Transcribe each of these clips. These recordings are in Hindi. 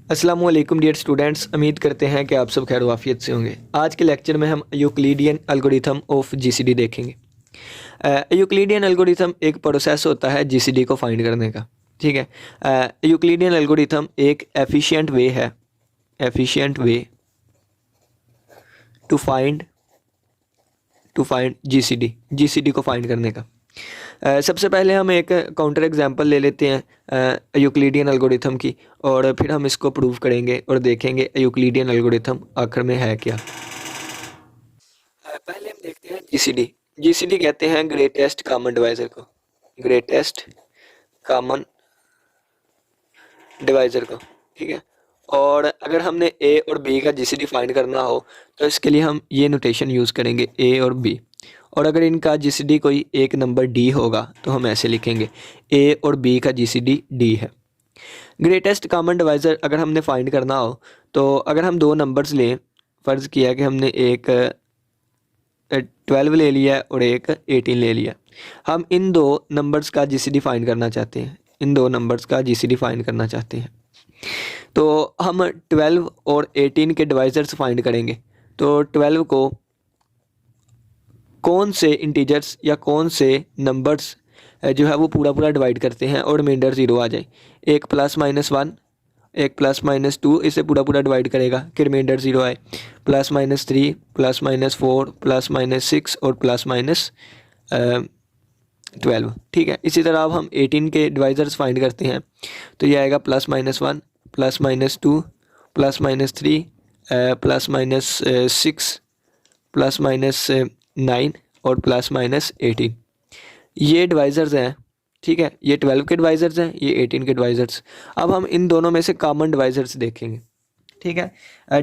अस्सलाम वालेकुम डियर स्टूडेंट्स, उम्मीद करते हैं कि आप सब खैर वाफियत से होंगे। आज के लेक्चर में हम यूक्लिडियन एल्गोरिथम ऑफ जीसीडी देखेंगे। यूक्लिडियन एल्गोरिथम एक प्रोसेस होता है जीसीडी को फाइंड करने का। ठीक है, यूक्लिडियन एल्गोरिथम एक एफिशिएंट वे है, efficient way to find GCD को फाइंड करने का। सबसे पहले हम एक काउंटर एग्जांपल ले लेते हैं यूक्लिडियन एल्गोरिथम की, और फिर हम इसको प्रूव करेंगे और देखेंगे यूक्लिडियन एल्गोरिथम आखिर में है क्या। पहले हम देखते हैं जीसीडी कहते हैं ग्रेटेस्ट कॉमन डिवाइज़र को, ग्रेटेस्ट कॉमन डिवाइज़र को। ठीक है, और अगर हमने ए और बी का जीसीडी फाइंड करना हो तो इसके लिए हम ये नोटेशन यूज़ करेंगे, ए और बी। और अगर इनका जीसीडी कोई एक नंबर डी होगा तो हम ऐसे लिखेंगे, ए और बी का जीसीडी डी है। ग्रेटेस्ट कॉमन डिवाइज़र अगर हमने फाइंड करना हो तो अगर हम दो नंबर्स लें, फ़र्ज़ किया कि हमने एक 12 ले लिया और एक 18 ले लिया, हम इन दो नंबर्स का जीसीडी फाइंड करना चाहते हैं, इन दो नंबर्स का जीसीडी फाइंड करना चाहते हैं। तो हम 12 और 18 के डिवाइज़र्स फाइंड करेंगे। तो 12 को कौन से इंटीजर्स या कौन से नंबर्स जो है वो पूरा डिवाइड करते हैं और रिमाइंडर 0 आ जाए। एक +-1, एक +-2 इसे पूरा डिवाइड करेगा कि रिमाइंडर 0 आए। +-3, +-4, +-6 और +-12। ठीक है, इसी तरह अब हम 18 के डिवाइज़र्स फाइंड करते हैं। तो ये आएगा +-1, +-2, +-3, +-6, +-9 और +-18। ये डिवाइज़र्स हैं। ठीक है, ये 12 के डिवाइज़र्स हैं, ये 18 के डिवाइज़र्स। अब हम इन दोनों में से कॉमन डिवाइज़र्स देखेंगे। ठीक है,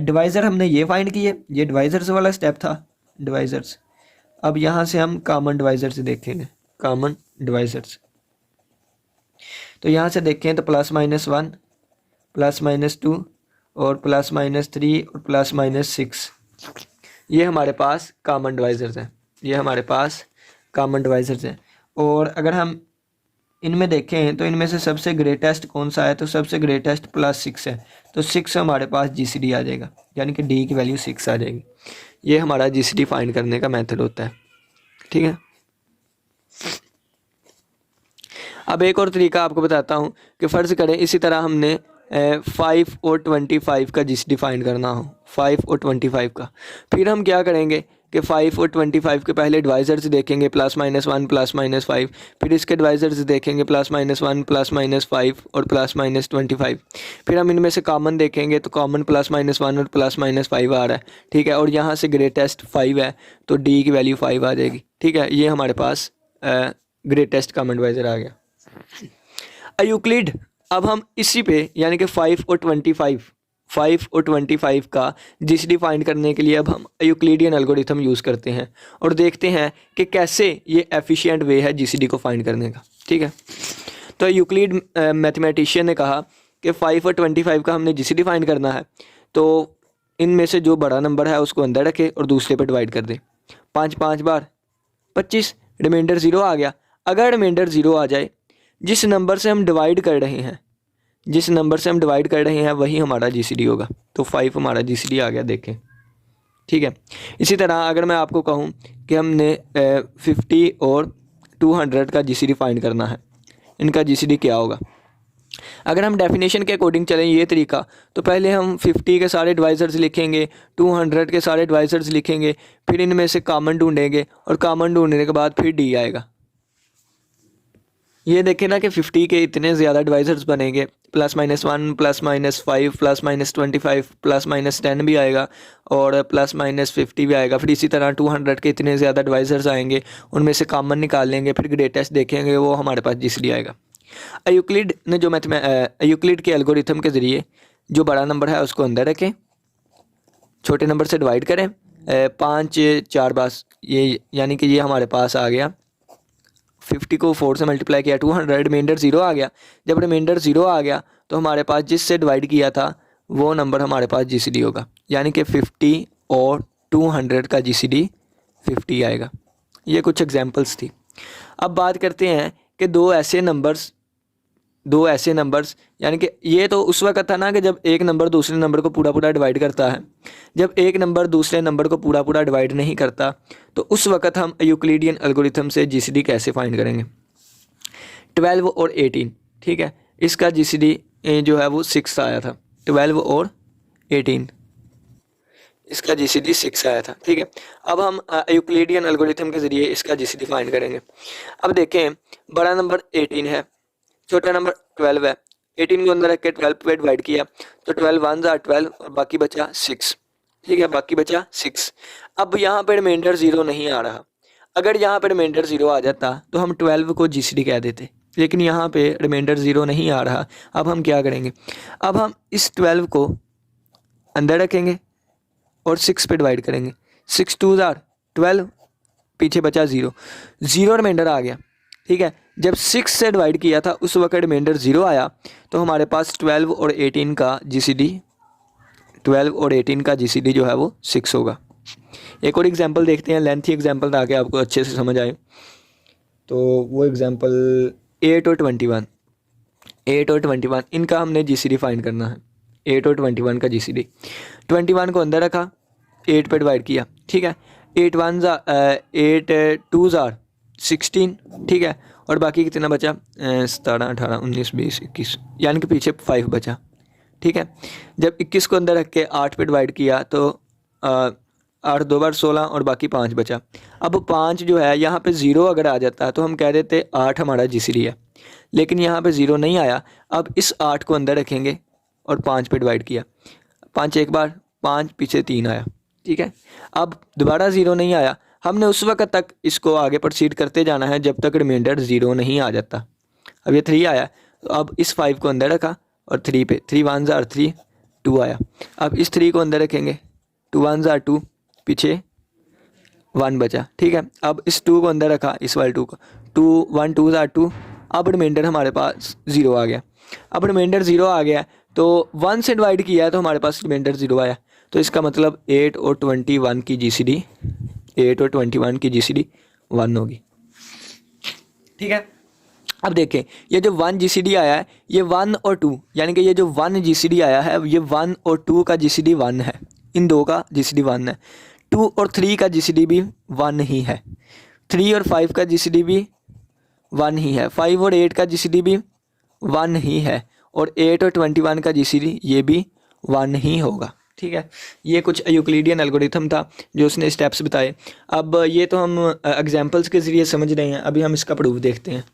डिवाइज़र हमने ये फाइंड किए, ये डिवाइज़र्स वाला स्टेप था, डिवाइज़र्स। अब यहाँ से हम कॉमन डिवाइज़र्स देखेंगे, कॉमन डिवाइज़र्स। तो यहाँ से देखें तो +-1, +-2 और +-3 और +-6, ये हमारे पास कॉमन डिवाइज़र्स हैं, ये हमारे पास कॉमन डिवाइज़र्स हैं। और अगर हम इनमें देखें तो इनमें से सबसे ग्रेटेस्ट कौन सा है, तो सबसे ग्रेटेस्ट +6 है। तो 6 हमारे पास जीसीडी आ जाएगा, यानी कि डी की वैल्यू 6 आ जाएगी। ये हमारा जीसीडी फाइंड करने का मेथड होता है। ठीक है, अब एक और तरीका आपको बताता हूँ कि फ़र्ज़ करें इसी तरह हमने 5 और 25 का जीसीडी फाइंड करना हो, 5 और 25 का। फिर हम क्या करेंगे कि 5 और 25 के पहले डिवाइज़र्स देखेंगे, +-1, +-5। फिर इसके डिवाइज़र्स देखेंगे +-1, +-5 और +-25। फिर हम इनमें से कॉमन देखेंगे तो कॉमन +-1 और +-5 आ रहा है। ठीक है, और यहाँ से ग्रेटेस्ट 5 है तो डी की वैल्यू 5 आ जाएगी। ठीक है, ये हमारे पास ग्रेटेस्ट कॉमन डिवाइज़र आ गया। यूक्लिड, अब हम इसी पे यानी कि 5 और 25 का जीसीडी फाइंड करने के लिए अब हम यूक्लिडियन एल्गोरिथम यूज़ करते हैं और देखते हैं कि कैसे ये एफिशिएंट वे है जीसीडी को फाइंड करने का। ठीक है, तो यूक्लिड मैथमेटिशियन ने कहा कि 5 और 25 का हमने जीसीडी फाइंड करना है, तो इनमें से जो बड़ा नंबर है उसको अंदर रखे और दूसरे पर डिवाइड कर दे। 5 बार 25, रिमाइंडर 0 आ गया। अगर रिमाइंडर 0 आ जाए, जिस नंबर से हम डिवाइड कर रहे हैं, जिस नंबर से हम डिवाइड कर रहे हैं वही हमारा जीसीडी होगा। तो 5 हमारा जीसीडी आ गया, देखें। ठीक है, इसी तरह अगर मैं आपको कहूँ कि हमने 50 और 200 का जीसीडी फाइंड करना है, इनका जीसीडी क्या होगा। अगर हम डेफिनेशन के अकॉर्डिंग चलें ये तरीका, तो पहले हम 50 के सारे डिवाइज़र्स लिखेंगे, 200 के सारे डिवाइज़र्स लिखेंगे, फिर इनमें से कॉमन ढूंढेंगे और कॉमन ढूंढने के बाद फिर डी आएगा। ये देखें ना कि 50 के इतने ज़्यादा डिवाइज़र्स बनेंगे, +-1, +-5, +-25, +-10 भी आएगा और +-50 भी आएगा। फिर इसी तरह 200 के इतने ज़्यादा डिवाइज़र्स आएंगे, उनमें से कॉमन निकाल लेंगे, फिर ग्रेटेस्ट देखेंगे, वो हमारे पास जीसीडी आएगा। यूक्लिड ने जो यूक्लिड के एल्गोरिथम के ज़रिए जो बड़ा नंबर है उसको अंदर रखें, छोटे नंबर से डिवाइड करें, 5 4 बार, ये यानी कि ये हमारे पास आ गया। 50 को 4 से मल्टीप्लाई किया, 200, रिमाइंडर 0 आ गया। जब रिमाइंडर 0 आ गया तो हमारे पास जिससे डिवाइड किया था वो नंबर हमारे पास जीसीडी होगा, यानी कि 50 और 200 का जीसीडी 50 आएगा। ये कुछ एग्जांपल्स थी। अब बात करते हैं कि दो ऐसे नंबर्स दो ऐसे नंबर्स, यानी कि ये तो उस वक्त था ना कि जब एक नंबर दूसरे नंबर को पूरा पूरा डिवाइड करता है। जब एक नंबर दूसरे नंबर को पूरा पूरा डिवाइड नहीं करता तो उस वक्त हम यूक्लिडियन एल्गोरिथम से जीसीडी कैसे फाइंड करेंगे। 12 और 18, ठीक है, इसका जीसीडी जो है वो 6 आया था। 12 और 18 इसका जीसीडी 6 आया था, ठीक है। अब हम यूक्लिडियन एल्गोरिथम के ज़रिए इसका जीसीडी फाइंड करेंगे। अब देखें, बड़ा नंबर 18 है, छोटा नंबर 12 है। 18 को अंदर रख के 12 पे डिवाइड किया तो 12 1 ज़ा 12 और बाकी बचा 6, ठीक है, बाकी बचा 6। अब यहाँ पे रिमाइंडर 0 नहीं आ रहा। अगर यहाँ पे रिमाइंडर 0 आ जाता तो हम 12 को जीसीडी कह देते, लेकिन यहाँ पे रिमाइंडर 0 नहीं आ रहा। अब हम क्या करेंगे, अब हम इस 12 को अंदर रखेंगे और 6 पे डिवाइड करेंगे। 6 2 ज़ा 12, पीछे बचा 0, 0 रिमाइंडर आ गया, ठीक है। जब 6 से डिवाइड किया था उस वक्त रिमाइंडर 0 आया तो हमारे पास 12 और 18 का जीसीडी 12 और 18 का जीसीडी जो है वो 6 होगा। एक और एग्जांपल देखते हैं, लेंथी एग्जांपल, ताकि आपको अच्छे से समझ आए। तो वो एग्जांपल 8 और 21, 8 और 21 इनका हमने जीसीडी फाइंड करना है। 8 और 21 का जीसीडी, 21 को अंदर रखा, 8 पे डिवाइड किया, ठीक है। 8 1 ज़ा 8 2 ज़ा 16, ठीक है, और बाकी कितना बचा 17 18 19 20 21, यानी कि पीछे 5 बचा, ठीक है। जब 21 को अंदर रख के 8 पे डिवाइड किया तो 8 2 बार 16 और बाकी 5 बचा। अब 5 जो है यहाँ पे 0 अगर आ जाता तो हम कह देते 8 हमारा जीसीडी है, लेकिन यहाँ पे 0 नहीं आया। अब इस 8 को अंदर रखेंगे और 5 पे डिवाइड किया, 5 एक बार, 5 पीछे 3 आया, ठीक है। अब दोबारा 0 नहीं आया, हमने उस वक्त तक इसको आगे प्रोसीड करते जाना है जब तक रिमाइंडर 0 नहीं आ जाता। अब ये 3 आया तो अब इस 5 को अंदर रखा और 3 पे 3 1 ज़ा 3 2 आया। अब इस 3 को अंदर रखेंगे, 2 1 ज़ा 2, पीछे 1 बचा, ठीक है। अब इस 2 को अंदर रखा, इस वाले 2 को, 2 1 2 ज़ा 2, अब रिमाइंडर हमारे पास 0 आ गया। अब रिमाइंडर 0 आ गया तो 1 से डिवाइड किया है तो हमारे पास रिमाइंडर 0 आया। तो इसका मतलब 8 और 21 की जीसीडी 8 और 21 की जीसीडी 1 होगी, ठीक है। अब देखें, ये जो 1 जीसीडी आया है ये 1 और 2, यानी कि ये जो 1 जीसीडी आया है ये 1 और 2 का जीसीडी 1 है, इन दो का जीसीडी 1 है। 2 और 3 का जीसीडी भी 1 ही है, 3 और 5 का जीसीडी भी 1 ही है, 5 और 8 का जीसीडी भी 1 ही है, और 8 और 21 का जीसीडी ये भी 1 ही होगा, ठीक है। ये कुछ यूक्लिडियन एल्गोरिथम था जो उसने स्टेप्स बताए। अब ये तो हम एग्जांपल्स के ज़रिए समझ रहे हैं, अभी हम इसका प्रूफ देखते हैं।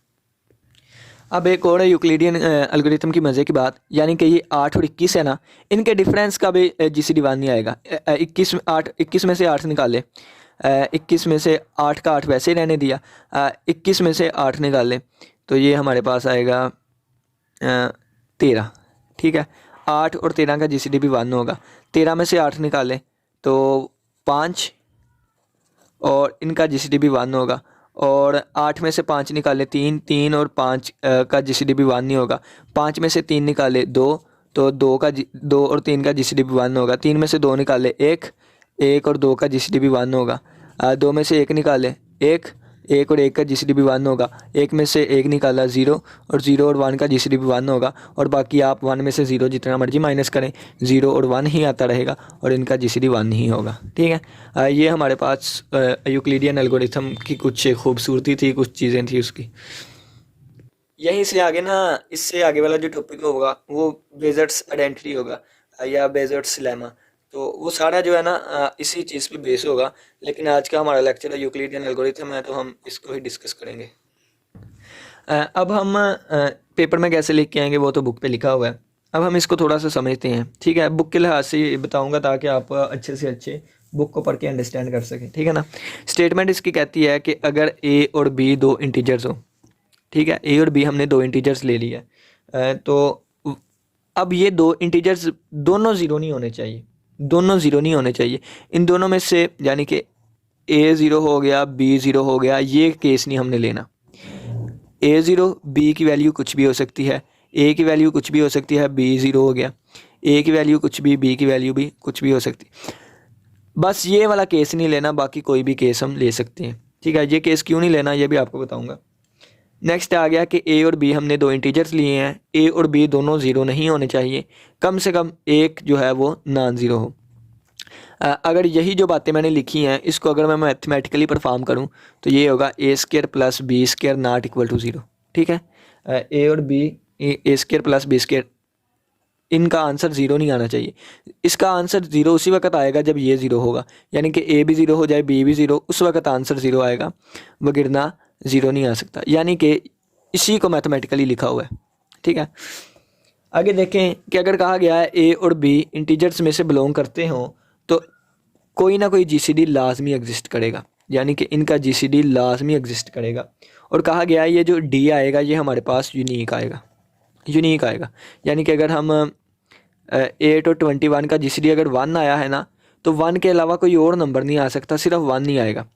अब एक और यूक्लिडियन एल्गोरिथम की मज़े की बात, यानी कि ये 8 और 21 है ना, इनके डिफरेंस का भी जीसीडी 1 नहीं आएगा। 21 में से 8 निकाले, 21 में से 8 का 8 वैसे ही रहने दिया, 21 में से 8 निकाले तो ये हमारे पास आएगा 13, ठीक है। 8 और 13 का जीसीडी भी 1 होगा। 13 में से 8 निकाले तो 5 और इनका जीसीडी भी 1 होगा, और 8 में से 5 निकाले 3 और 5 का जीसीडी भी 1 नहीं होगा। 5 में से 3 निकाले 2 तो 2 और 3 का जीसीडी भी 1 होगा। 3 में से 2 निकाले 1 और 2 का जीसीडी भी 1 होगा। 2 में से 1 निकाले 1 और 1 का जीसीडी भी 1 होगा। 1 में से 1 निकाला 0 और 0 और 1 का जीसीडी भी 1 होगा, और बाकी आप 1 में से 0 जितना मर्जी माइनस करें 0 और 1 ही आता रहेगा और इनका जीसीडी 1 ही होगा, ठीक है। ये हमारे पास यूक्लिडियन एल्गोरिथम की कुछ खूबसूरती थी, कुछ चीज़ें थी उसकी। यहीं से आगे ना, इससे आगे वाला जो टॉपिक होगा वो बेजर्ट्स आइडेंटिटी होगा या बेजर्ट्स लेमा, तो वो सारा जो है ना इसी चीज़ पे बेस होगा। लेकिन आज का हमारा लेक्चर यूक्लिडियन एल्गोरिथम है तो हम इसको ही डिस्कस करेंगे। अब हम पेपर में कैसे लिख के आएंगे वो तो बुक पे लिखा हुआ है, अब हम इसको थोड़ा सा समझते हैं, ठीक है। बुक के लिहाज से बताऊंगा ताकि आप अच्छे से अच्छे बुक को पढ़ के अंडरस्टैंड कर सकें, ठीक है ना। स्टेटमेंट इसकी कहती है कि अगर ए और बी 2 इंटीजर्स हो, ठीक है, ए और बी हमने 2 इंटीजर्स ले लिया, तो अब ये 2 इंटीजर्स दोनों ज़ीरो नहीं होने चाहिए, दोनों ज़ीरो नहीं होने चाहिए। इन दोनों में से यानी कि ए 0 हो गया, बी 0 हो गया, ये केस नहीं हमने लेना। ए 0 बी की वैल्यू कुछ भी हो सकती है, ए की वैल्यू कुछ भी हो सकती है, बी 0 हो गया, ए की वैल्यू कुछ भी, बी की वैल्यू भी कुछ भी हो सकती है। बस ये वाला केस नहीं लेना, बाकी कोई भी केस हम ले सकते हैं, ठीक है। ये केस क्यों नहीं लेना ये भी आपको बताऊँगा। नेक्स्ट आ गया कि ए और बी हमने दो इंटीजर्स लिए हैं, ए और बी दोनों ज़ीरो नहीं होने चाहिए, कम से कम एक जो है वो नॉन ज़ीरो हो। अगर यही जो बातें मैंने लिखी हैं इसको अगर मैं मैथमेटिकली परफॉर्म करूं तो ये होगा A square plus B square not equal to zero. ठीक है, ए और B, A square plus B square, इनका आंसर ज़ीरो नहीं आना चाहिए। इसका आंसर ज़ीरो उसी वक्त आएगा जब ये ज़ीरो होगा, यानी कि ए भी ज़ीरो हो जाए बी भी ज़ीरो, उस वक्त आंसर ज़ीरो आएगा, वगरना ज़ीरो नहीं आ सकता। यानी कि इसी को मैथमेटिकली लिखा हुआ है। ठीक है, आगे देखें कि अगर कहा गया है ए और बी इंटीजर्स में से बिलोंग करते हों तो कोई ना कोई जीसीडी लाजमी एग्जिस्ट करेगा, यानी कि इनका जीसीडी लाजमी एग्जिस्ट करेगा। और कहा गया है ये जो डी आएगा ये हमारे पास यूनिक आएगा, यूनिक आएगा। यानी कि अगर हम 8 और 21 का जीसीडी अगर 1 आया है ना तो 1 के अलावा कोई और नंबर नहीं आ सकता, सिर्फ 1 नहीं आएगा।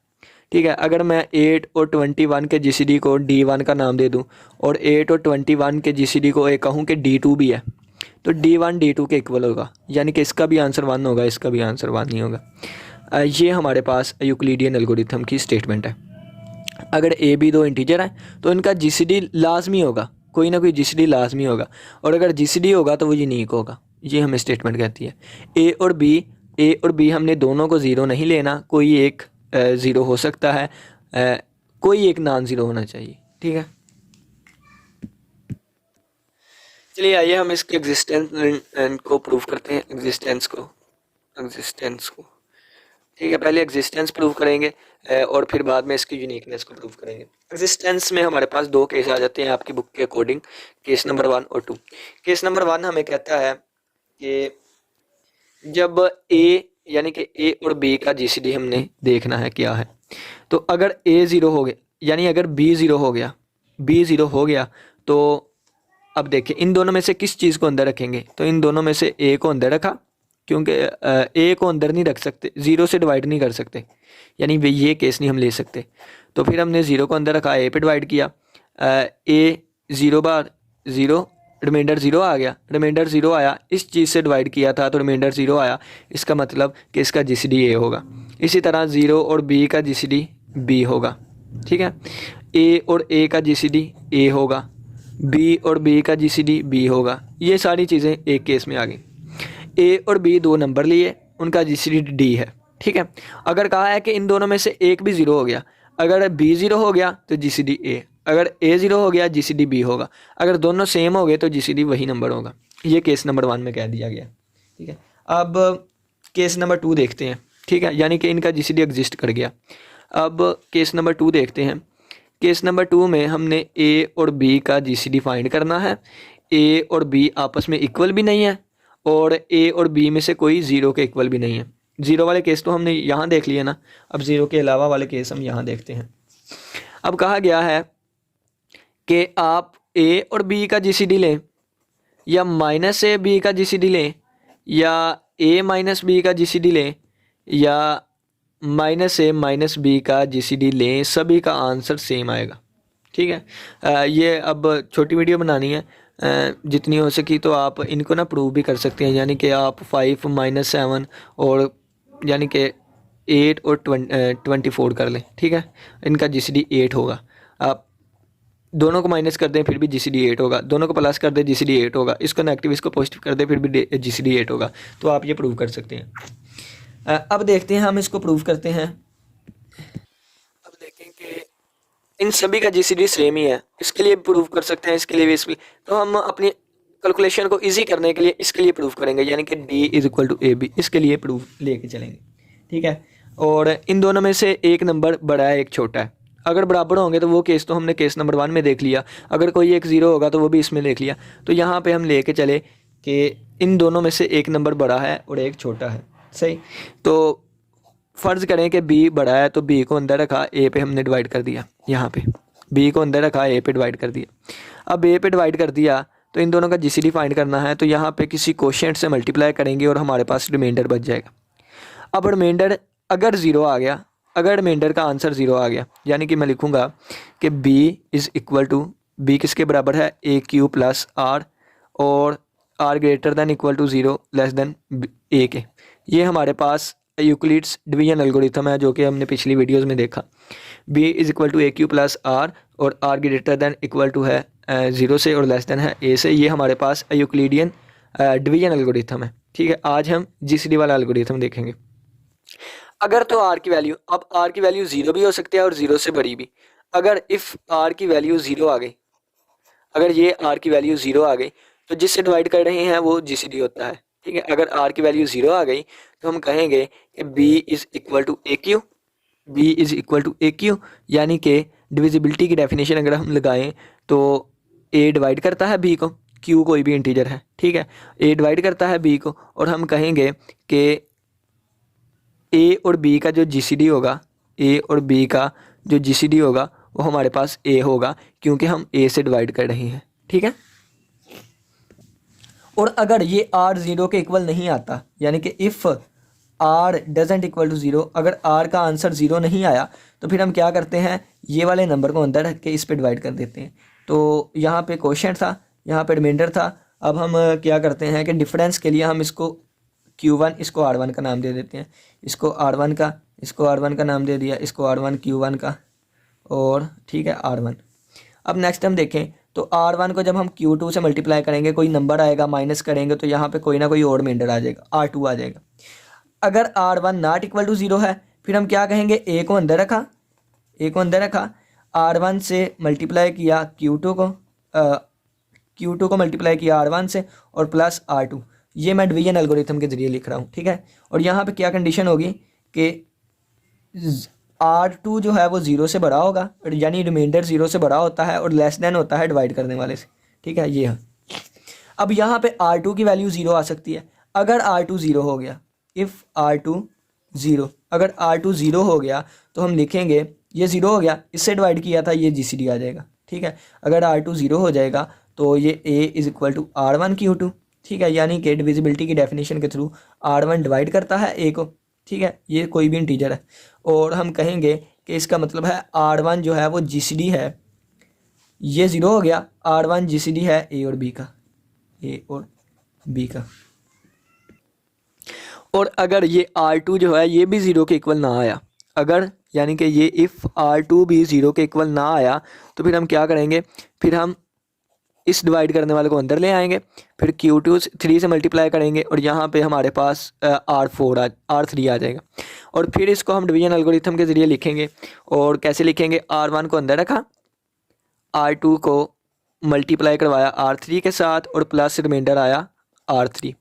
ठीक है, अगर मैं 8 और 21 के जीसीडी को D1 का नाम दे दूं और 8 और 21 के जीसीडी को एक कहूं कि D2 भी है तो D1 D2 के इक्वल होगा, यानी कि इसका भी आंसर 1 होगा, इसका भी आंसर 1 नहीं होगा। ये हमारे पास यूक्लिडियन एल्गोरिथम की स्टेटमेंट है। अगर ए बी दो इंटीजर हैं तो इनका जीसीडी लाजमी होगा, कोई ना कोई जीसीडी लाजमी होगा, और अगर जीसीडी होगा तो वो यूनिक होगा। ये हमें स्टेटमेंट कहती है। ए और बी हमने दोनों को ज़ीरो नहीं लेना, कोई एक ज़ीरो हो सकता है, कोई एक नॉन ज़ीरो होना चाहिए। ठीक है, चलिए आइए हम इसके एग्जिस्टेंस को प्रूव करते हैं, एग्जिस्टेंस को। ठीक है, पहले एग्जिस्टेंस प्रूव करेंगे और फिर बाद में इसकी यूनिकनेस को प्रूव करेंगे। एग्जिस्टेंस में हमारे पास दो केस आ जाते हैं आपकी बुक के अकॉर्डिंग, केस नंबर 1 और 2। केस नंबर 1 हमें कहता है कि जब ए यानी कि ए और बी का जीसीडी हमने देखना है क्या है, तो अगर ए ज़ीरो हो गया यानी अगर बी ज़ीरो हो गया तो अब देखिए इन दोनों में से किस चीज़ को अंदर रखेंगे, तो इन दोनों में से ए को अंदर रखा, क्योंकि ए को अंदर नहीं रख सकते, ज़ीरो से डिवाइड नहीं कर सकते, यानी ये केस नहीं हम ले सकते। तो फिर हमने ज़ीरो को अंदर रखा, ए पे डिवाइड किया, ए 0 बार 0, रिमाइंडर 0 आ गया, रिमाइंडर 0 आया, इस चीज़ से डिवाइड किया था तो रिमाइंडर 0 आया, इसका मतलब कि इसका जीसीडी ए होगा। इसी तरह 0 और बी का जीसीडी बी होगा। ठीक है, ए और ए का जीसीडी ए होगा, बी और बी का जीसीडी बी होगा। ये सारी चीज़ें एक केस में आ गई। ए और बी दो नंबर लिए, उनका जीसीडी डी है। ठीक है, अगर कहा है कि इन दोनों में से एक भी ज़ीरो हो गया, अगर बी ज़ीरो हो गया तो जीसीडी ए, अगर ए ज़ीरो हो गया जीसीडी बी होगा, अगर दोनों सेम हो गए तो जीसीडी वही नंबर होगा। ये केस नंबर 1 में कह दिया गया। ठीक है, अब केस नंबर 2 देखते हैं। ठीक है, यानी कि इनका जीसीडी एग्जिस्ट कर गया। अब केस नंबर 2 देखते हैं। केस नंबर 2 में हमने ए और बी का जीसीडी फाइंड करना है। ए और बी आपस में इक्वल भी नहीं है और ए और बी में से कोई ज़ीरो के इक्वल भी नहीं है। ज़ीरो वाले केस तो हमने यहाँ देख लिए ना, अब ज़ीरो के अलावा वाले केस हम यहाँ देखते हैं। अब कहा गया है कि आप ए और बी का जीसीडी लें या माइनस ए बी का जीसीडी लें या ए माइनस बी का जीसीडी लें या माइनस ए माइनस बी का जीसीडी लें, सभी का आंसर सेम आएगा। ठीक है, ये अब छोटी वीडियो बनानी है, जितनी हो सकी तो आप इनको ना प्रूव भी कर सकते हैं, यानी कि आप 5 - 7 और यानी कि 8 और 24 कर लें। ठीक है, इनका जीसीडी 8 होगा। आप दोनों को माइनस कर दें फिर भी जीसीडी 8 होगा, दोनों को प्लस कर दें जीसीडी 8 होगा, इसको नेगेटिव इसको पॉजिटिव कर दें फिर भी जीसीडी 8 होगा। तो आप ये प्रूव कर सकते हैं। अब देखते हैं हम इसको प्रूव करते हैं। अब देखें कि इन सभी का जीसीडी सेम ही है, इसके लिए प्रूव कर सकते हैं, इसके लिए भी, इसके तो हम अपनी कैलकुलेशन को इजी करने के लिए इसके लिए प्रूव करेंगे, यानी कि D = AB, इसके लिए प्रूफ लेके चलेंगे। ठीक है, और इन दोनों में से एक नंबर बड़ा है एक छोटा है, अगर बराबर होंगे तो वो केस तो हमने केस नंबर 1 में देख लिया, अगर कोई एक ज़ीरो होगा तो वो भी इसमें देख लिया। तो यहाँ पे हम लेके चले कि इन दोनों में से एक नंबर बड़ा है और एक छोटा है। सही, तो फ़र्ज़ करें कि B बड़ा है तो B को अंदर रखा, A पे हमने डिवाइड कर दिया, यहाँ पे B को अंदर रखा, A पे डिवाइड कर दिया। अब A पे डिवाइड कर दिया तो इन दोनों का जीसीडी फाइंड करना है, तो यहाँ पे किसी कोशेंट से मल्टीप्लाई करेंगे और हमारे पास रिमाइंडर बच जाएगा। अब रिमाइंडर अगर ज़ीरो आ गया, अगर रिमाइंडर का आंसर ज़ीरो आ गया, यानी कि मैं लिखूँगा कि B किसके बराबर है, AQ + R और R > 0 A के। ये हमारे पास यूक्लिड्स डिवीजन एल्गोरिथम है जो कि हमने पिछली वीडियोस में देखा। B = AQ + R और R greater than equal to है 0 से और लेस दैन है ए से। ये हमारे पास यूक्लिडियन डिवीजन एल्गोरिथम है। ठीक है, आज हम जीसीडी वाला एल्गोरिथम देखेंगे। अगर तो आर की वैल्यू, अब आर की वैल्यू 0 भी हो सकती है और 0 से बड़ी भी। अगर इफ़ आर की वैल्यू 0 आ गई, अगर ये आर की वैल्यू 0 आ गई तो जिससे डिवाइड कर रहे हैं वो जीसीडी होता है। ठीक है, अगर आर की वैल्यू 0 आ गई तो हम कहेंगे कि B is equal to A Q, B is equal to A Q, यानी कि डिविजिबिलिटी की डेफिनेशन अगर हम लगाएं तो ए डिवाइड करता है बी को, क्यू कोई भी इंटीजर है। ठीक है, ए डिवाइड करता है बी को, और हम कहेंगे कि ए और बी का जो जीसीडी होगा, ए और बी का जो जीसीडी होगा वो हमारे पास ए होगा, क्योंकि हम ए से डिवाइड कर रहे हैं। ठीक है, और अगर ये आर 0 के इक्वल नहीं आता, यानी कि if R doesn't equal to 0, अगर आर का आंसर 0 नहीं आया तो फिर हम क्या करते हैं, ये वाले नंबर को अंदर रख के इस पे डिवाइड कर देते हैं। तो यहाँ पे क्वोशंट था, यहाँ पे रिमाइंडर था। अब हम क्या करते हैं कि डिफरेंस के लिए हम इसको Q1, इसको R1 का नाम दे देते हैं, इसको R1 का, इसको R1 का नाम दे दिया, इसको R1 Q1 का, और ठीक है R1। अब नेक्स्ट हम देखें तो R1 को जब हम Q2 से मल्टीप्लाई करेंगे, कोई नंबर आएगा, माइनस करेंगे तो यहाँ पे कोई ना कोई और रिमाइंडर आ जाएगा, R2 आ जाएगा। अगर R1 नॉट इक्वल टू 0 है, फिर हम क्या कहेंगे, ए को अंदर रखा, ए को अंदर रखा, R1 से मल्टीप्लाई किया Q2 को, Q2 को मल्टीप्लाई किया R1 से, और प्लस R2। ये मैं डिवीजन एल्गोरिथम के ज़रिए लिख रहा हूँ। ठीक है, और यहाँ पे क्या कंडीशन होगी कि R2 जो है वो 0 से बड़ा होगा, यानी रिमाइंडर 0 से बड़ा होता है और लेस देन होता है डिवाइड करने वाले से। ठीक है, ये है। अब यहाँ पे R2 की वैल्यू 0 आ सकती है। अगर R2 0 हो गया, इफ़ R2 0, अगर R2 0 हो गया तो हम लिखेंगे, ये 0 हो गया, इससे डिवाइड किया था, ये जीसीडी आ जाएगा। ठीक है, अगर R2 0 हो जाएगा तो ये A is equal to R1 Q2। ठीक है, यानी कि डिविजिबिलिटी की डेफिनेशन के थ्रू R1 डिवाइड करता है A को। ठीक है, ये कोई भी इंटीजर है, और हम कहेंगे कि इसका मतलब है R1 जो है वो जीसीडी है। ये 0 हो गया, R1 जीसीडी है A और B का, A और B का। और अगर ये R2 जो है ये भी 0 के इक्वल ना आया, अगर यानी कि ये इफ़ R2 भी 0 के इक्वल ना आया तो फिर हम क्या करेंगे, फिर हम इस डिवाइड करने वाले को अंदर ले आएंगे, फिर Q2 3 से मल्टीप्लाई करेंगे, और यहाँ पे हमारे पास R3 आ जाएगा। और फिर इसको हम डिवीजन एल्गोरिथम के ज़रिए लिखेंगे। और कैसे लिखेंगे, R1 को अंदर रखा, R2 को मल्टीप्लाई करवाया R3 के साथ, और प्लस रिमाइंडर आया R3।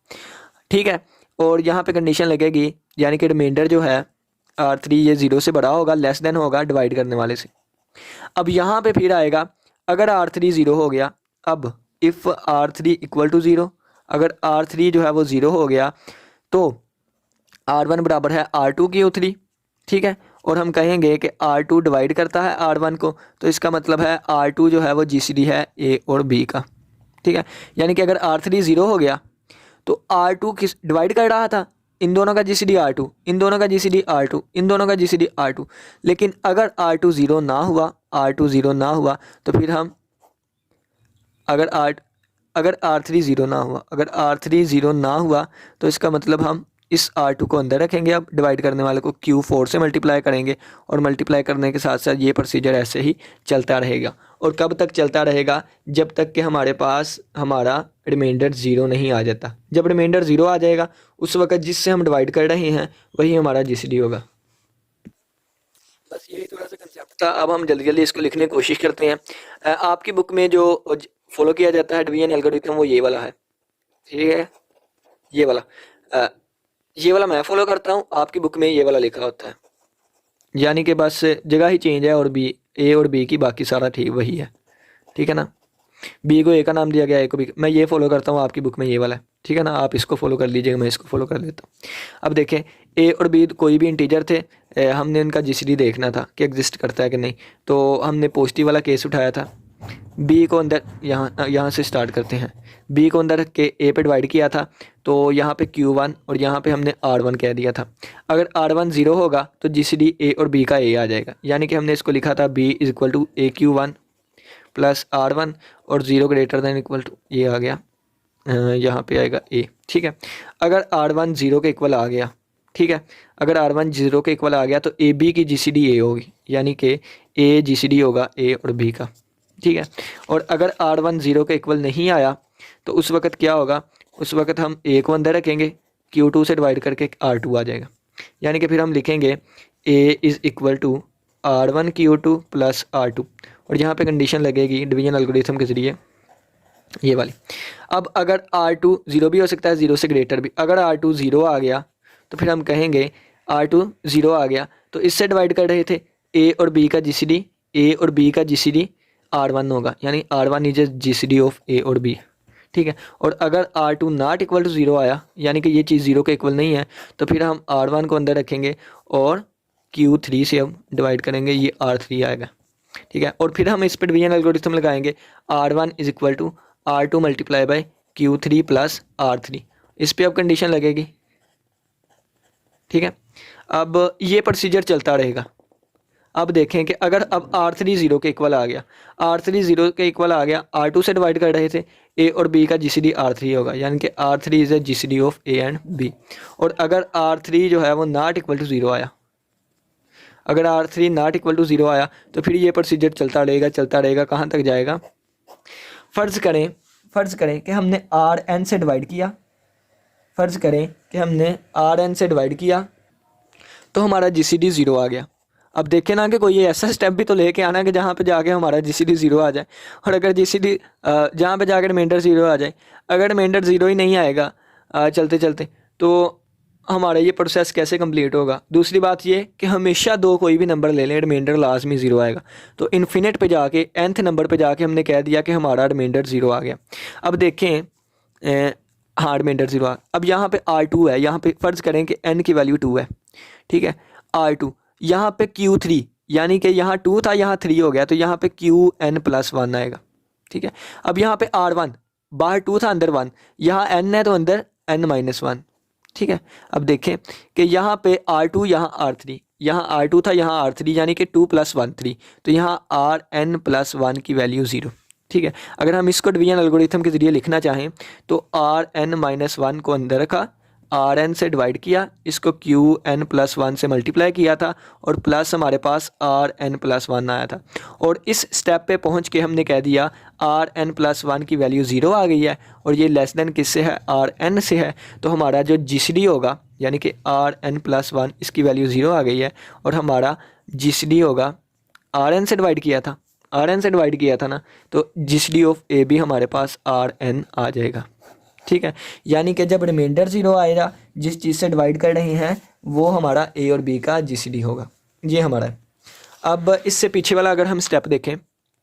ठीक है, और यहाँ पे कंडीशन लगेगी, यानी कि रिमाइंडर जो है R3 ये 0 से बड़ा होगा, लेस देन होगा डिवाइड करने वाले से। अब यहाँ पे फिर आएगा, अगर R3 0 हो गया, अब इफ़ R3 इक्वल टू 0, अगर R3 जो है वो 0 हो गया तो R1 बराबर है R2 Q3। ठीक है, और हम कहेंगे कि R2 डिवाइड करता है R1 को, तो इसका मतलब है R2 जो है वो जीसीडी है A और B का। ठीक है, यानी कि अगर R3 0 हो गया तो R2 किस डिवाइड कर रहा था, इन दोनों का जीसीडी R2, इन दोनों का जीसीडी R2, इन दोनों का जीसीडी R2। लेकिन अगर R2 0 ना हुआ, R2 0 ना हुआ तो फिर हम अगर R3 0 ना हुआ, अगर R3 0 ना हुआ तो इसका मतलब हम इस R2 को अंदर रखेंगे, अब डिवाइड करने वाले को Q4 से मल्टीप्लाई करेंगे, और मल्टीप्लाई करने के साथ साथ ये प्रोसीजर ऐसे ही चलता रहेगा। और कब तक चलता रहेगा, जब तक कि हमारे पास हमारा रिमाइंडर 0 नहीं आ जाता। जब रिमाइंडर 0 आ जाएगा उस वक्त जिससे हम डिवाइड कर रहे हैं वही हमारा जीसीडी होगा। बस यही थोड़ा सा कंसेप्ट था। अब हम जल्दी जल्दी इसको लिखने की कोशिश करते हैं। आपकी बुक में जो फॉलो किया जाता है डिवीजन एल्गोरिथम वो ये वाला है। ठीक है, ये वाला मैं फॉलो करता हूँ, आपकी बुक में ये वाला लिखा होता है, यानी कि बस जगह ही चेंज है, और बी ए और बी की बाकी सारा ठीक वही है। ठीक है ना, बी को ए का नाम दिया गया, ए को बी। मैं ये फॉलो करता हूँ, आपकी बुक में ये वाला है। ठीक है ना, आप इसको फॉलो कर लीजिएगा, मैं इसको फॉलो कर लेता हूँ। अब देखें, ए और बी कोई भी इंटीजर थे, हमने इनका जीसीडी देखना था कि एग्जिस्ट करता है कि नहीं। तो हमने पॉजिटिव वाला केस उठाया था। बी को अंदर यहाँ से स्टार्ट करते हैं। बी को अंदर रख के ए पे डिवाइड किया था, तो यहाँ पे Q1 और यहाँ पे हमने R1 कह दिया था। अगर R1 0 होगा तो जीसीडी ए और बी का ए आ जाएगा, यानी कि हमने इसको लिखा था B is equal to AQ1 plus R1, और 0 ग्रेटर दैन इक्वल टू ये आ गया, यहाँ पे आएगा A। ठीक है, अगर R1 0 के इक्वल आ गया ठीक है। अगर R1 0 के इक्वल आ गया तो ए बी की GCD ए होगी, यानी कि ए GCD होगा ए और बी का, ठीक है। और अगर R1 0 के इक्वल नहीं आया तो उस वक़्त क्या होगा, उस वक़्त हम ए को अंदर रखेंगे, Q2 से डिवाइड करके R2 आ जाएगा, यानी कि फिर हम लिखेंगे A is equal to R1 Q2 plus R2, और यहाँ पे कंडीशन लगेगी डिवीजन एल्गोरिथम के ज़रिए ये वाली। अब अगर R2 0 भी हो सकता है, 0 से ग्रेटर भी, अगर R2 0 आ गया तो फिर हम कहेंगे R2 0 आ गया तो इससे डिवाइड कर रहे थे ए और बी का GCD, ए और बी का GCD R1 होगा, यानी R1 इज GCD ऑफ ए और बी, ठीक है। और अगर R2 नॉट इक्वल टू 0 आया, यानी कि ये चीज़ 0 के इक्वल नहीं है, तो फिर हम R1 को अंदर रखेंगे और Q3 से हम डिवाइड करेंगे, ये R3 आएगा, ठीक है। और फिर हम इस पर डिवीजन एल्गोरिथम लगाएंगे, R1 is equal to R2 multiply by Q3 plus R3, इस पर अब कंडीशन लगेगी, ठीक है। अब ये प्रोसीजर चलता रहेगा। अब देखें कि अगर अब R3 0 के इक्वल आ गया, R3 0 के इक्वल आ गया, R2 से डिवाइड कर रहे थे, ए और बी का GCD R3 होगा, यानी कि R3 is a GCD of A and B. और अगर R3 जो है वो नॉट इक्वल टू 0 आया, अगर R3 नॉट इक्वल टू 0 आया तो फिर ये प्रोसीजर चलता रहेगा, कहाँ तक जाएगा। फ़र्ज़ करें कि हमने Rn से डिवाइड किया, फ़र्ज़ करें कि हमने Rn से डिवाइड किया तो हमारा GCD 0 आ गया। अब देखें ना कि कोई ऐसा स्टेप भी तो लेके आना कि जहाँ पे जाके हमारा GCD 0 आ जाए, और अगर GCD जहाँ पे जाकर रिमाइंडर 0 आ जाए, अगर रिमाइंडर 0 ही नहीं आएगा चलते चलते, तो हमारा ये प्रोसेस कैसे कंप्लीट होगा। दूसरी बात ये कि हमेशा दो कोई भी नंबर ले लें, रिमाइंडर लाजमी 0 आएगा। तो इन्फिनिट पे जाके nth नंबर पे जाके हमने कह दिया कि हमारा रिमाइंडर 0 आ गया। अब देखें हाँ रिमाइंडर 0 आ, अब यहाँ पे R2 है, यहाँ पे फ़र्ज़ करें कि n की वैल्यू 2 है, ठीक है। R2 यहाँ पे Q3, यानी कि यहाँ 2 था यहाँ 3 हो गया, तो यहाँ पे Qn प्लस 1 आएगा, ठीक है। अब यहाँ पे R1 बाहर 2 था अंदर 1, यहाँ n है तो अंदर n माइनस 1, ठीक है। अब देखें कि यहाँ पे R2 यहाँ R3, यहाँ R2 था यहाँ R3, यानी कि 2 प्लस 1 3, तो यहाँ Rn प्लस 1 की वैल्यू 0, ठीक है। अगर हम इसको डिवीजन एल्गोरिथम के ज़रिए लिखना चाहें तो Rn माइनस 1 को अंदर रखा, Rn से डिवाइड किया, इसको Qn प्लस 1 से मल्टीप्लाई किया था, और प्लस हमारे पास Rn प्लस 1 आया था। और इस स्टेप पे पहुंच के हमने कह दिया Rn प्लस 1 की वैल्यू 0 आ गई है, और ये लेस देन किससे है, Rn से है, तो हमारा जो GCD होगा, यानी कि Rn प्लस 1 इसकी वैल्यू 0 आ गई है, और हमारा GCD होगा, Rn से डिवाइड किया था, Rn से डिवाइड किया था ना, तो GCD ऑफ ए भी हमारे पास Rn आ जाएगा, ठीक है। यानी कि जब रिमाइंडर 0 आएगा, जिस चीज़ से डिवाइड कर रहे हैं वो हमारा ए और बी का GCD होगा, ये हमारा है। अब इससे पीछे वाला अगर हम स्टेप देखें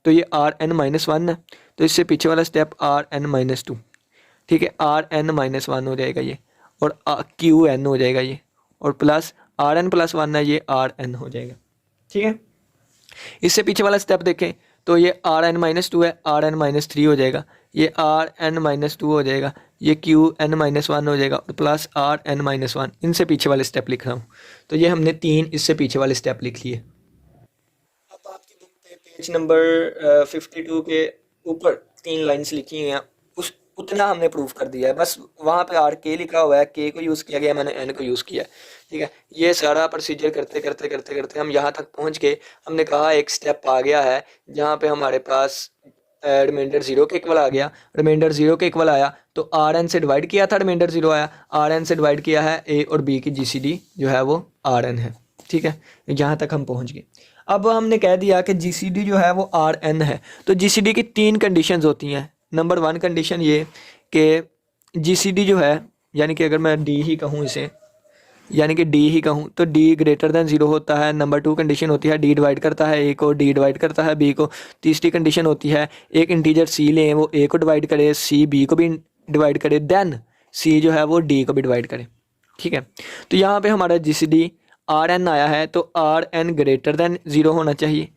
तो ये Rn माइनस 1 है, तो इससे पीछे वाला स्टेप Rn माइनस 2, ठीक है। Rn माइनस 1 हो जाएगा ये, और Qn हो जाएगा ये, और प्लस Rn प्लस 1 है, ये Rn हो जाएगा, ठीक है। इससे पीछे वाला स्टेप देखें तो ये Rn माइनस 2 है, Rn माइनस 3 हो जाएगा, ये Rn माइनस 2 हो जाएगा, ये Qn माइनस 1 हो जाएगा, और प्लस Rn माइनस 1। इनसे पीछे वाले स्टेप लिख रहा हूँ, तो ये हमने 3 इससे पीछे वाले स्टेप लिख लिए। अब आपकी बुक पे पेज नंबर 52 के ऊपर 3 लाइन्स लिखी हुई हैं, उस उतना हमने प्रूफ कर दिया है, बस वहाँ पे RK लिखा हुआ है, K को यूज़ किया गया, मैंने N को यूज़ किया है, ठीक है। ये सारा प्रोसीजर करते हम यहाँ तक पहुँच गए। हमने कहा एक स्टेप आ गया है जहाँ पे हमारे पास रिमाइंडर 0 के इक्वल आ गया, रिमाइंडर 0 के इक्वल आया तो Rn से डिवाइड किया था, रिमाइंडर 0 आया, Rn से डिवाइड किया है, A और B की GCD जो है वो Rn है, ठीक है। यहाँ तक हम पहुँच गए। अब हमने कह दिया कि GCD जो है वो Rn है, तो GCD की 3 कंडीशंस होती हैं। नंबर 1 कंडीशन ये कि GCD जो है, यानी कि अगर मैं D ही कहूँ इसे, यानी कि D ही कहूँ तो D ग्रेटर दैन 0 होता है। नंबर 2 कंडीशन होती है D डिवाइड करता है A को, D डिवाइड करता है B को। तीसरी कंडीशन होती है एक इंटीजर C लें, वो A को डिवाइड करे, C B को भी डिवाइड करे, देन C जो है वो D को भी डिवाइड करे, ठीक है। तो यहाँ पे हमारा GCD Rn आया है, तो Rn ग्रेटर दैन 0 होना चाहिए,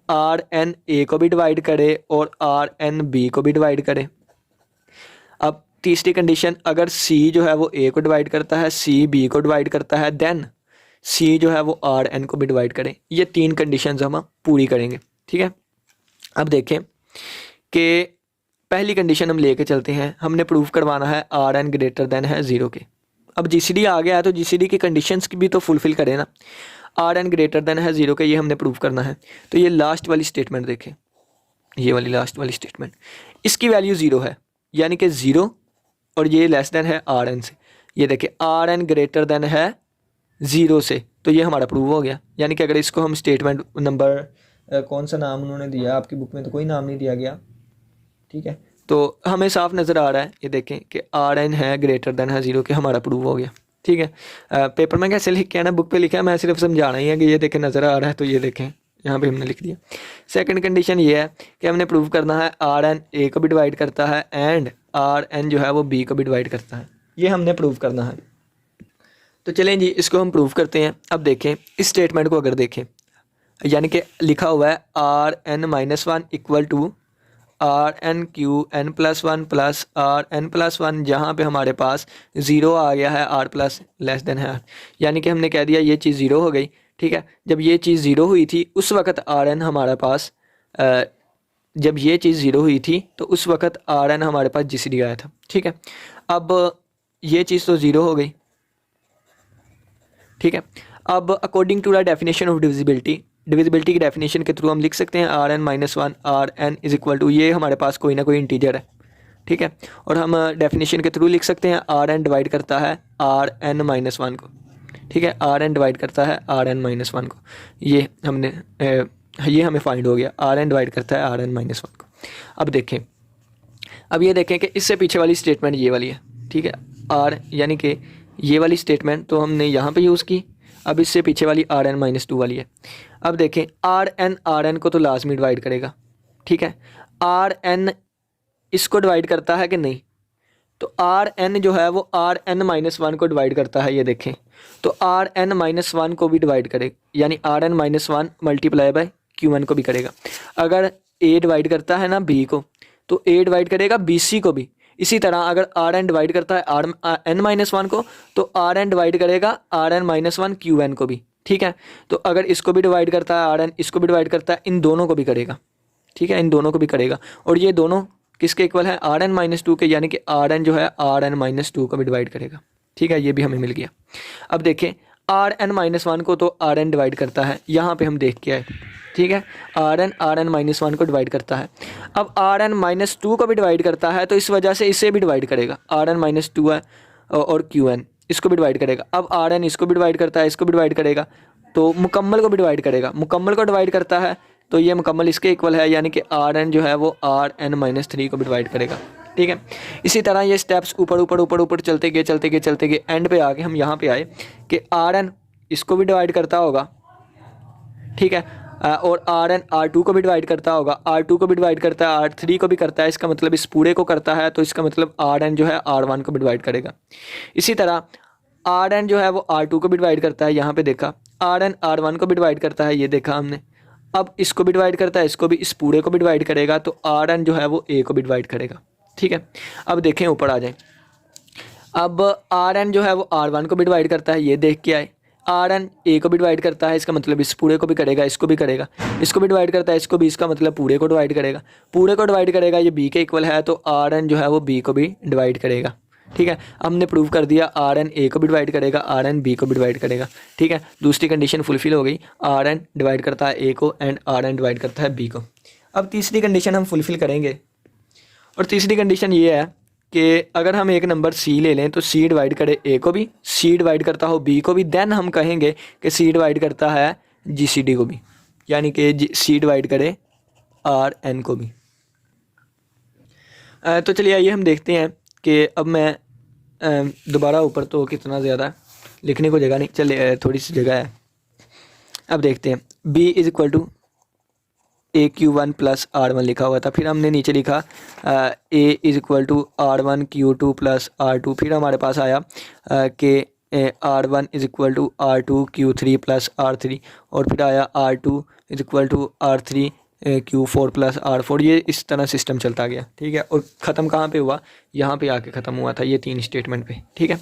Rn A को भी डिवाइड करे और Rn B को भी डिवाइड करे। अब तीसरी कंडीशन, अगर C जो है वो A को डिवाइड करता है, C B को डिवाइड करता है, देन C जो है वो Rn को भी डिवाइड करे। ये 3 कंडीशंस हम पूरी करेंगे, ठीक है। अब देखें कि पहली कंडीशन हम लेके चलते हैं, हमने प्रूफ करवाना है Rn ग्रेटर देन है 0 के। अब GCD आ गया है तो GCD की कंडीशंस की भी तो फुलफिल करें ना। आर एन ग्रेटर देन है 0 के, ये हमने प्रूव करना है। तो ये लास्ट वाली स्टेटमेंट देखें, ये वाली लास्ट वाली स्टेटमेंट, इसकी वैल्यू 0 है, यानी कि 0 और ये लेस देन है आर एन से। ये देखें आर एन ग्रेटर देन है 0 से, तो ये हमारा प्रूव हो गया। यानी कि अगर इसको हम स्टेटमेंट नंबर कौन सा नाम उन्होंने दिया, आपकी बुक में तो कोई नाम नहीं दिया गया, ठीक है, तो हमें साफ नज़र आ रहा है, ये देखें कि आर एन है ग्रेटर देन है 0 के, हमारा प्रूव हो गया, ठीक है। पेपर में कैसे लिख के आना, बुक पे लिखा है, मैं सिर्फ समझाना ही है कि ये देखें नज़र आ रहा है, तो ये देखें यहाँ पे हमने लिख दिया। सेकंड कंडीशन ये है कि हमने प्रूव करना है आर एन ए को भी डिवाइड करता है एंड आर एन जो है वो बी को भी डिवाइड करता है, ये हमने प्रूव करना है। तो चलें जी, इसको हम प्रूव करते हैं। अब देखें इस स्टेटमेंट को अगर देखें, यानी कि लिखा हुआ है R N minus one equal to R N Q N plus one plus R N plus one, जहाँ पर हमारे पास 0 आ गया है, आर प्लस लेस देन है आर, यानी कि हमने कह दिया ये चीज़ 0 हो गई, ठीक है। जब ये चीज़ 0 हुई थी उस वक़्त आर एन हमारे पास जब ये चीज़ 0 हुई थी तो उस वक़्त आर एन हमारे पास GCD आया था, ठीक है। अब ये चीज़ तो 0 हो गई, ठीक है। अब according to the definition of divisibility की डेफिनेशन के थ्रू हम लिख सकते हैं R N minus one R N is equal to, ये हमारे पास कोई ना कोई इंटीजर है, ठीक है, और हम डेफिनेशन के थ्रू लिख सकते हैं आर एन डिवाइड करता है आर एन माइनस वन को, ठीक है, आर एन डिवाइड करता है आर एन माइनस वन को, ये हमें फाइंड हो गया, आर एन डिवाइड करता है आर एन माइनस वन को। अब देखें, अब ये देखें कि इससे पीछे वाली स्टेटमेंट ये वाली है, ठीक है, आर यानी कि ये वाली स्टेटमेंट तो हमने यहाँ पे यूज़ की। अब इससे पीछे वाली आर एन माइनस टू वाली है। अब देखें आर एन को तो लाजमी डिवाइड करेगा, ठीक है, आर एन इसको डिवाइड करता है कि नहीं, तो आर एन जो है वो आर एन माइनस वन को डिवाइड करता है, ये देखें, तो आर एन माइनस वन को भी डिवाइड करेगा, यानी R N minus one multiply by Q N को भी करेगा। अगर ए डिवाइड करता है ना बी को, तो ए डिवाइड करेगा बी सी को भी। इसी तरह अगर आर एन डिवाइड करता है आर एन माइनस वन को, तो आर एन डिवाइड करेगा R N minus one Q N को भी, ठीक है। तो अगर इसको भी डिवाइड करता है आर एन, इसको भी डिवाइड करता है, इन दोनों को भी करेगा, ठीक है, इन दोनों को भी करेगा। और ये दोनों किसके इक्वल है, आर एन माइनस टू के, यानी कि आर एन जो है आर एन माइनस टू को भी डिवाइड करेगा, ठीक है, ये भी हमें मिल गया। अब देखें आर एन माइनस वन को तो आर एन डिवाइड करता है, यहाँ पे हम देख के आए, ठीक है, आर एन माइनस वन को डिवाइड करता है। अब आर एन माइनस टू को भी डिवाइड करता है, तो इस वजह से इसे भी डिवाइड करेगा, आर एन माइनस टू है और क्यू एन इसको भी डिवाइड करेगा। अब आर एन इसको भी डिवाइड करता है, इसको भी डिवाइड करेगा, तो मुकम्मल को भी डिवाइड करेगा, मुकम्मल को डिवाइड करता है तो ये मुकम्मल इसके इक्वल है, यानी कि आर एन जो है वो आर एन माइनस थ्री को भी डिवाइड करेगा, ठीक है। इसी तरह ये स्टेप्स ऊपर ऊपर ऊपर ऊपर चलते गए एंड पे आके हम यहाँ पे आए कि आर एन इसको भी डिवाइड करता होगा, ठीक है, और आर एन आर टू को भी डिवाइड करता होगा, आर टू को भी डिवाइड करता है, आर थ्री को भी करता है, इसका मतलब इस पूरे को करता है, तो इसका मतलब आर एन जो है आर वन को भी डिवाइड करेगा। इसी तरह आर एन जो है वो आर टू को भी डिवाइड करता है, यहाँ पे देखा, आर एन आर वन को भी डिवाइड करता है, ये देखा हमने। अब इसको भी डिवाइड करता है, इसको भी, इस पूरे को भी डिवाइड करेगा, तो आर एन जो है वो ए को भी डिवाइड करेगा, ठीक है। अब देखें ऊपर आ जाए, अब आर एन जो है वो आर वन को भी डिवाइड करता है, ये देख के आए, आर एन ए को भी डिवाइड करता है, इसका मतलब इस पूरे को भी करेगा, इसको भी करेगा, इसको भी डिवाइड करता है, इसको भी, इसका मतलब पूरे को डिवाइड करेगा, पूरे को डिवाइड करेगा, ये बी के इक्वल है, तो आर एन जो है वो बी को भी डिवाइड करेगा, ठीक है। हमने प्रूव कर दिया आर एन ए को भी डिवाइड करेगा, आर एन बी को भी डिवाइड करेगा, ठीक है। दूसरी कंडीशन फुलफिल हो गई, आर एन डिवाइड करता है ए को एंड आर एन डिवाइड करता है बी को। अब तीसरी कंडीशन हम फुलफिल करेंगे, और तीसरी कंडीशन ये है कि अगर हम एक नंबर सी ले लें तो सी डिवाइड करे ए को भी, सी डिवाइड करता हो बी को भी, देन हम कहेंगे कि सी डिवाइड करता है जीसीडी को भी, यानी कि सी डिवाइड करे आर एन को भी। तो चलिए आइए हम देखते हैं कि अब मैं दोबारा ऊपर तो कितना ज़्यादा लिखने को जगह नहीं, चलिए थोड़ी सी जगह है। अब देखते हैं b is equal to A Q one plus R one लिखा हुआ था, फिर हमने नीचे लिखा a is equal to R one Q two plus R two, फिर हमारे पास आया कि R one is equal to R two Q three plus R three, और फिर आया R two is equal to R three Q four plus R four. ये इस तरह सिस्टम चलता गया, ठीक है, और ख़त्म कहाँ पे हुआ, यहाँ पे आके ख़त्म हुआ था, ये तीन स्टेटमेंट पे, ठीक है।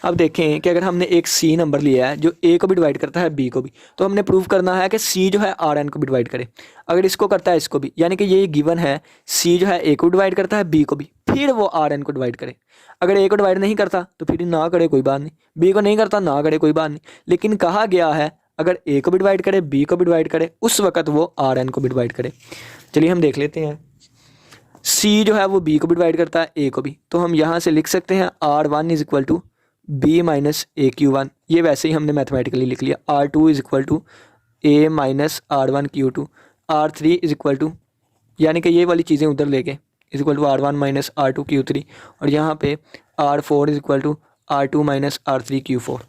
अब देखें कि अगर हमने एक सी नंबर लिया है जो ए को भी डिवाइड करता है बी को भी, तो हमने प्रूव करना है कि सी जो है आर एन को भी डिवाइड करे। अगर इसको करता है इसको भी, यानी कि ये गिवन है सी जो है ए को डिवाइड करता है बी को भी, फिर वो आर एन को डिवाइड करे। अगर ए को डिवाइड नहीं करता तो फिर ना करे कोई बात नहीं, बी को नहीं करता ना करे कोई बात नहीं, लेकिन कहा गया है अगर ए को भी डिवाइड करे बी को भी डिवाइड करे उस वक्त वो आर एन को भी डिवाइड करे। चलिए हम देख लेते हैं। सी जो है वो बी को भी डिवाइड करता है ए को भी, तो हम यहाँ से लिख सकते हैं R one is equal to B minus A Q one. ये वैसे ही हमने मैथमेटिकली लिख लिया। R two is equal to A minus R one Q two. R three is equal to, यानी कि ये वाली चीज़ें उधर लेके, is equal to R one minus R two Q three, और यहाँ पे R four is equal to R two minus R three Q four.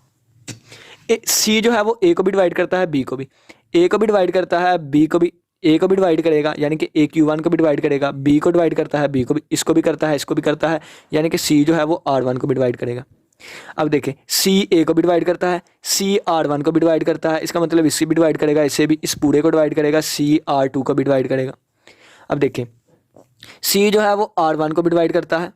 सी जो है वो ए को भी डिवाइड करता है बी को भी, ए को भी डिवाइड करता है बी को भी, ए को भी डिवाइड करेगा यानी कि ए क्यू वन को भी डिवाइड करेगा, बी को डिवाइड करता है बी को भी, इसको भी करता है इसको भी करता है, यानी कि सी जो है वो आर वन को भी डिवाइड करेगा। अब देखें सी ए को भी डिवाइड करता है, सी आर वन को भी डिवाइड करता है, इसका मतलब इससे भी डिवाइड करेगा, इससे भी, इस पूरे को डिवाइड करेगा, सी आर टू को भी डिवाइड करेगा। अब देखें सी जो है वो आर वन को भी डिवाइड करता है,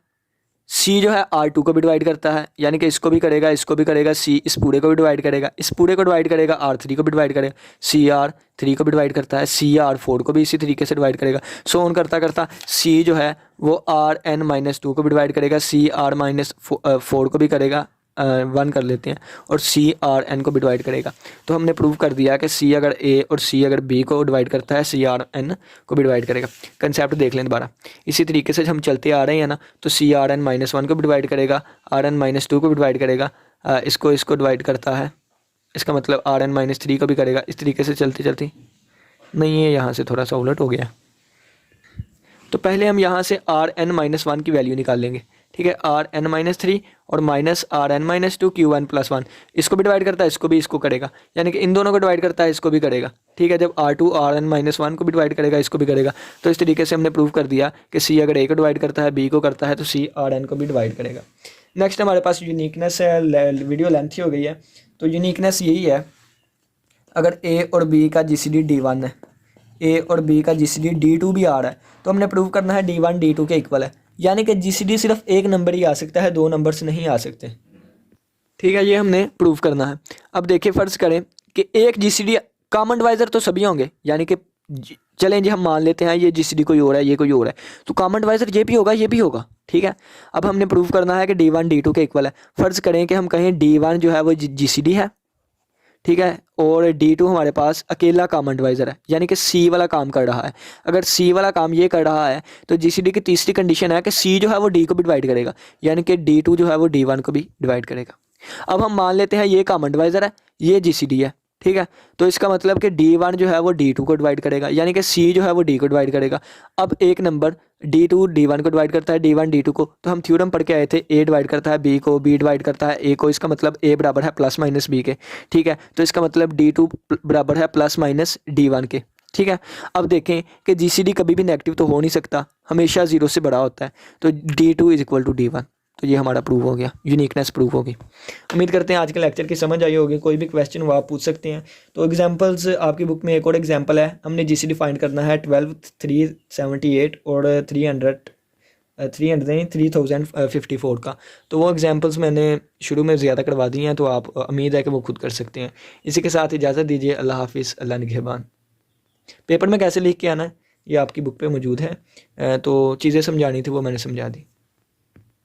सी जो है आर टू को भी डिवाइड करता है, यानी कि इसको भी करेगा इसको भी करेगा, सी इस पूरे को भी डिवाइड करेगा, इस पूरे को डिवाइड करेगा, आर थ्री को भी डिवाइड करेगा, सी आर थ्री को भी डिवाइड करता है, सी आर फोर को भी इसी तरीके से डिवाइड करेगा। सो ऑन करता करता सी जो है वो आर एन माइनस टू को भी डिवाइड करेगा, सी आर माइनस फोर को भी करेगा, वन कर लेते हैं, और सी आर एन को भी डिवाइड करेगा। तो हमने प्रूव कर दिया कि सी अगर ए और सी अगर बी को डिवाइड करता है सी आर एन को भी डिवाइड करेगा। कंसेप्ट देख लें दोबारा, इसी तरीके से हम चलते आ रहे हैं ना, तो C R N minus one को भी डिवाइड करेगा, आर एन माइनस टू को भी डिवाइड करेगा, इसको डिवाइड करता है, इसका मतलब आर एन माइनस थ्री को भी करेगा। इस तरीके से चलते चलते नहीं है, यहाँ से थोड़ा सा उलट हो गया। तो पहले हम यहाँ से आर एन माइनस वन की वैल्यू निकाल लेंगे, ठीक है। आर एन माइनस थ्री और minus R N minus two Q one plus one, इसको भी डिवाइड करता है इसको भी, इसको करेगा, यानी कि इन दोनों को डिवाइड करता है इसको भी करेगा, ठीक है। जब R two R N minus one को भी डिवाइड करेगा इसको भी करेगा। तो इस तरीके से हमने प्रूव कर दिया कि सी अगर ए को डिवाइड करता है बी को करता है तो सी आर एन को भी डिवाइड करेगा। नेक्स्ट हमारे पास यूनिकनेस है, वीडियो लेंथी हो गई है, तो यूनिकनेस यही है, अगर ए और बी का जी सी डी डी वन है, ए और बी का जी सी डी डी टू भी आ रहा है, तो हमने प्रूव करना है डी वन डी टू के इक्वल है, यानी कि जी सी डी सिर्फ एक नंबर ही आ सकता है, दो नंबर्स नहीं आ सकते, ठीक है। ये हमने प्रूव करना है। अब देखिए फ़र्ज़ करें कि एक जी सी डी कॉमन डिवाइज़र तो सभी होंगे, यानी कि चलें जी हम मान लेते हैं ये जी सी डी कोई और है ये कोई और है, तो कॉमन डिवाइज़र ये भी होगा ये भी होगा, ठीक है। अब हमने प्रूव करना है कि डी वन डी टू के इक्वल है। फ़र्ज़ करें कि हम कहें डी वन जो है वो जी सी डी है, ठीक है, और डी टू हमारे पास अकेला कॉमन डिवाइज़र है, यानी कि सी वाला काम कर रहा है। अगर सी वाला काम ये कर रहा है तो जी सी डी की तीसरी कंडीशन है कि सी जो है वो डी को भी डिवाइड करेगा, यानी कि डी टू जो है वो डी वन को भी डिवाइड करेगा। अब हम मान लेते हैं ये कॉमन डिवाइज़र है, ये जी सी डी है, ठीक है। तो इसका मतलब कि डी वन जो है वो डी टू को डिवाइड करेगा, यानी कि सी जो है वो डी को डिवाइड करेगा। अब एक number D two D one को डिवाइड करता है, डी वन डी टू को, तो हम थ्योरम पढ़ के आए थे, ए डिवाइड करता है बी को, बी डिवाइड करता है ए को, इसका मतलब ए बराबर है प्लस माइनस बी के, ठीक है। तो इसका मतलब डी टू बराबर है प्लस माइनस डी वन के, ठीक है। अब देखें कि जी सी डी कभी भी नेगेटिव तो हो नहीं सकता, हमेशा जीरो से बड़ा होता है, तो D two is equal to D one. तो ये हमारा प्रूव हो गया, यूनिकनेस प्रूव होगी। उम्मीद करते हैं आज के लेक्चर की समझ आई होगी। कोई भी क्वेश्चन वो आप पूछ सकते हैं। तो एग्जांपल्स आपकी बुक में एक और एग्जांपल है, हमने जीसीडी फाइंड करना है 12,378 और 3054 का। तो वो एग्जांपल्स मैंने शुरू में ज़्यादा करवा दी हैं, तो आप उम्मीद है कि वो खुद कर सकते हैं। इसी के साथ इजाज़त दीजिए। अल्लाह हाफिज़, अल्लाह निगहबान। पेपर में कैसे लिख के आना है ये आपकी बुक पे मौजूद है, तो चीज़ें समझानी थी वो मैंने समझा दी।